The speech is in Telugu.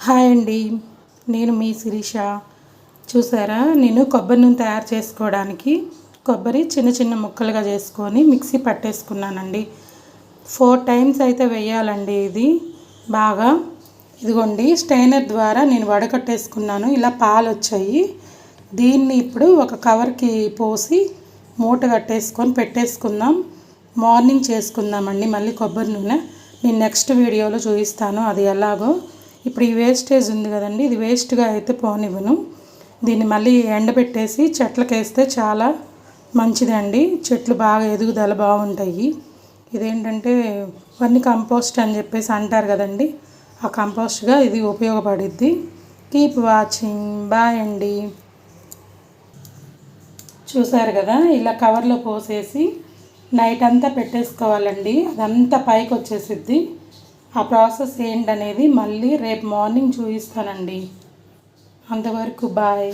హాయ్ అండి, నేను మీ శిరీష. చూసారా, నేను కొబ్బరి నూనె తయారు చేసుకోవడానికి కొబ్బరి చిన్న చిన్న ముక్కలుగా చేసుకొని మిక్సీ పట్టేసుకున్నానండి. 4 టైమ్స్ అయితే వేయాలండి. ఇది బాగా ఇదిగోండి, స్టైనర్ ద్వారా నేను వడకట్టేసుకున్నాను. ఇలా పాలు వచ్చాయి. దీన్ని ఇప్పుడు ఒక కవర్కి పోసి మూట కట్టేసుకొని పెట్టేసుకుందాం. మార్నింగ్ చేసుకుందామండి మళ్ళీ కొబ్బరి నూనె. నేను నెక్స్ట్ వీడియోలో చూపిస్తాను అది ఎలాగో. ఇప్పుడు ఈ వేస్టేజ్ ఉంది కదండి, ఇది వేస్ట్గా అయితే పోనివ్వను. దీన్ని మళ్ళీ ఎండబెట్టేసి చెట్లకు వేస్తే చాలా మంచిదండి. చెట్లు బాగా ఎదుగుదల బాగుంటాయి. ఇదేంటంటే వర్మి కంపోస్ట్ అని చెప్పేసి అంటారు కదండి, ఆ కంపోస్ట్గా ఇది ఉపయోగపడుద్ది. Keep watching. బాయ్ అండి. చూసారు కదా, ఇలా కవర్లో పోసేసి నైట్ అంతా పెట్టేసుకోవాలండి. అదంతా పైకి వచ్చేసిద్ది. ఆ ప్రాసెస్ ఏంటనేది మళ్ళీ రేపు మార్నింగ్ చూపిస్తానండి. అంతవరకు బాయ్.